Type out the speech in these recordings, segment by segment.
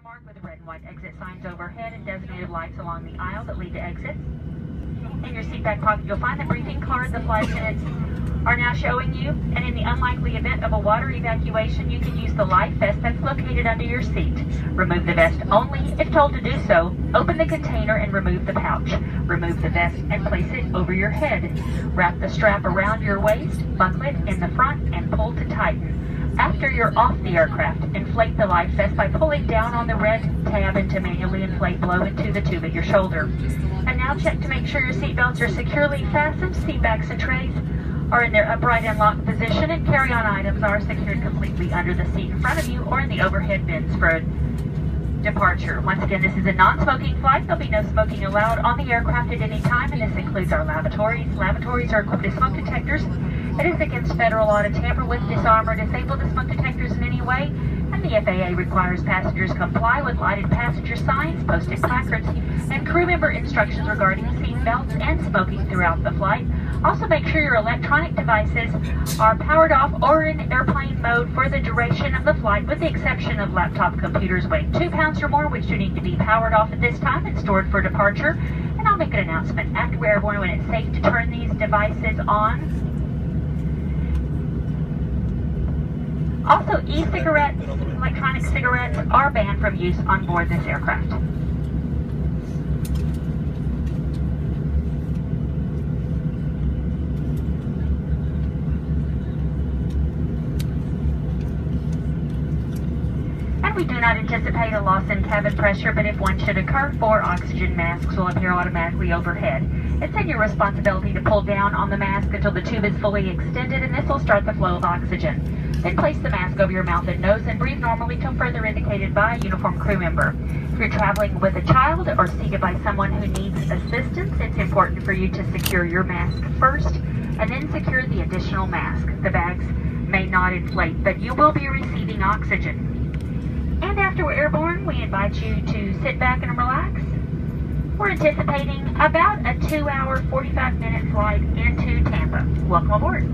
marked with red and white exit signs overhead and designated lights along the aisle that lead to exits. In your seat back pocket, you'll find the briefing card the flight attendants are now showing you, and in the unlikely event of a water evacuation, you can use the life vest that's located under your seat. Remove the vest only if told to do so. Open the container and remove the pouch. Remove the vest and place it over your head. Wrap the strap around your waist, buckle it in the front, and pull to tighten. After you're off the aircraft, inflate the life vest by pulling down on the red tab and to manually inflate below into the tube at your shoulder. And now check to make sure your seatbelts are securely fastened, seat backs and trays are in their upright and locked position, and carry-on items are secured completely under the seat in front of you or in the overhead bins for departure. Once again, this is a non-smoking flight. There'll be no smoking allowed on the aircraft at any time, and this includes our lavatories. Lavatories are equipped with smoke detectors. It is against federal law to tamper with, disarm, or disable the smoke detectors in any way, and the FAA requires passengers comply with lighted passenger signs, posted placards, and crew member instructions regarding seat belts and smoking throughout the flight. Also, make sure your electronic devices are powered off or in airplane mode for the duration of the flight, with the exception of laptop computers weighing 2 pounds or more, which do need to be powered off at this time and stored for departure. And I'll make an announcement after we're airborne when it's safe to turn these devices on. Also, e-cigarettes, electronic cigarettes, are banned from use on board this aircraft. And we do not anticipate a loss in cabin pressure, but if one should occur, 4 oxygen masks will appear automatically overhead. It's then your responsibility to pull down on the mask until the tube is fully extended, and this will start the flow of oxygen. Then place the mask over your mouth and nose and breathe normally till further indicated by a uniformed crew member. If you're traveling with a child or seated by someone who needs assistance, it's important for you to secure your mask first and then secure the additional mask. The bags may not inflate, but you will be receiving oxygen. And after we're airborne, we invite you to sit back and relax. We're anticipating about a 2-hour, 45-minute flight into Tampa. Welcome aboard.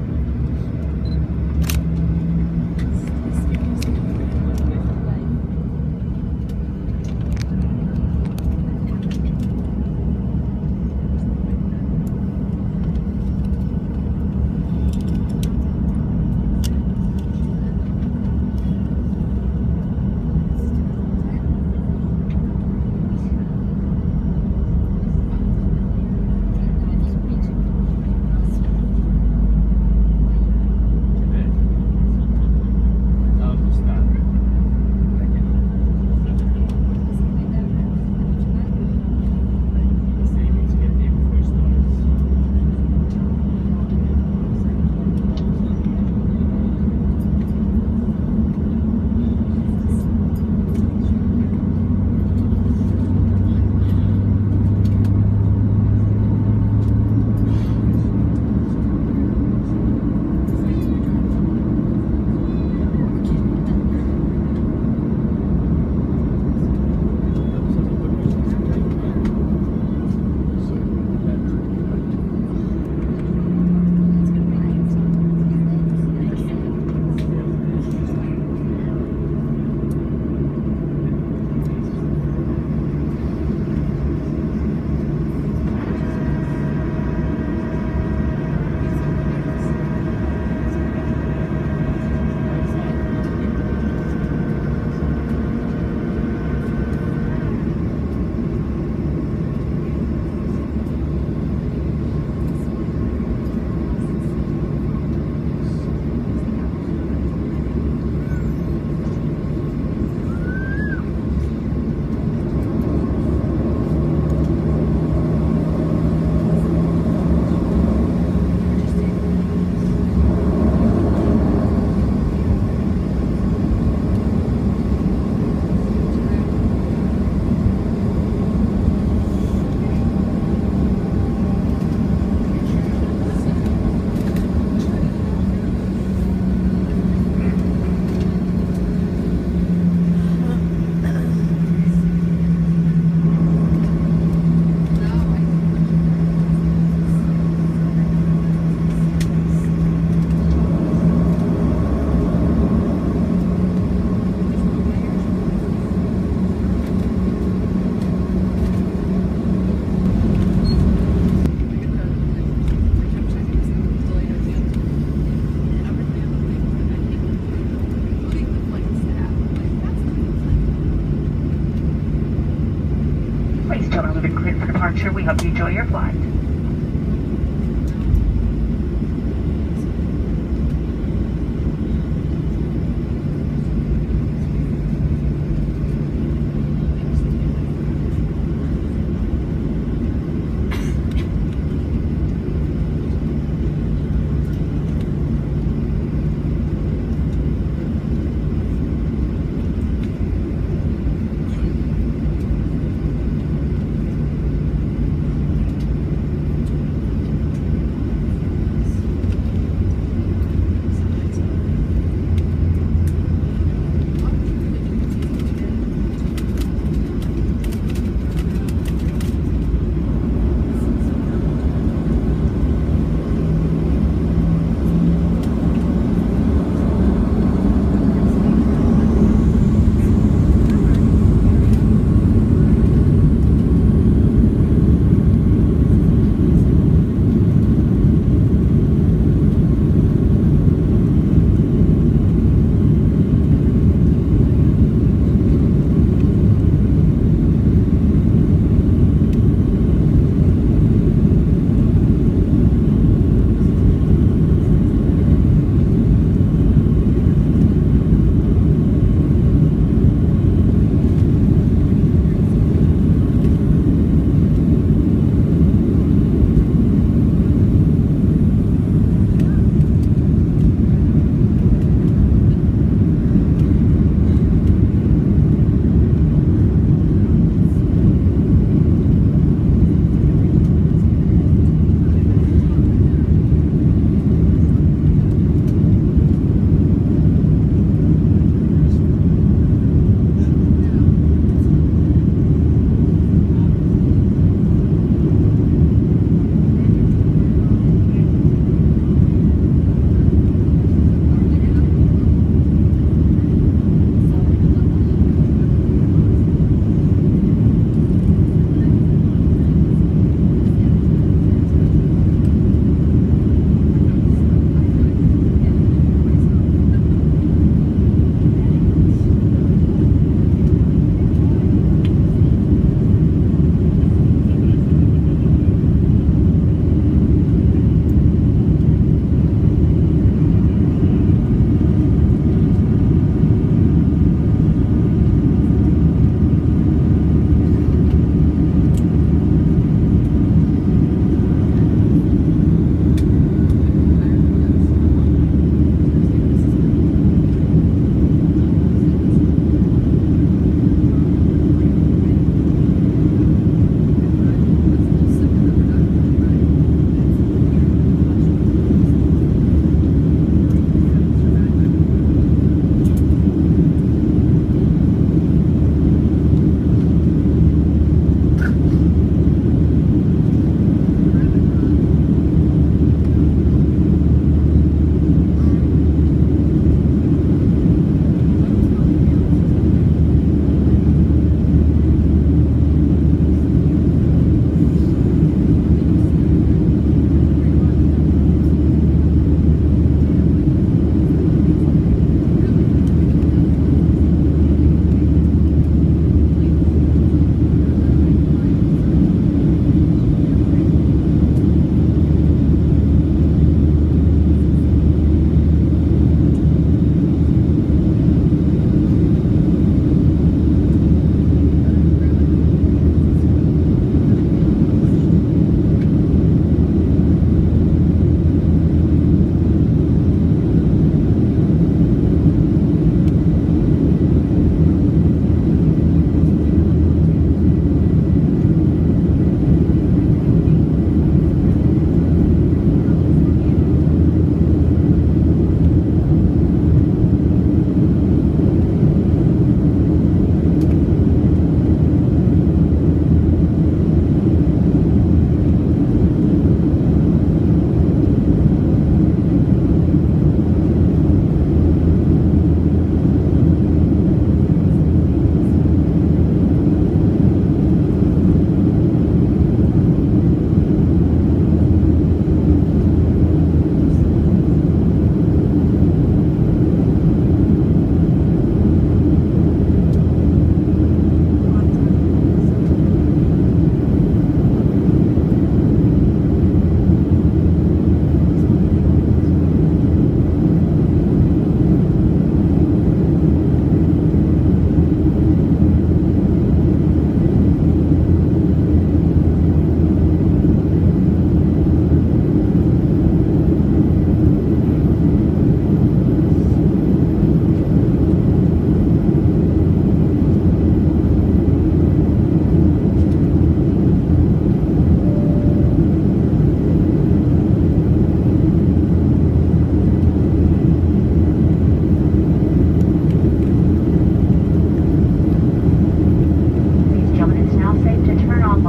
departure. We hope you enjoy your flight.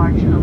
March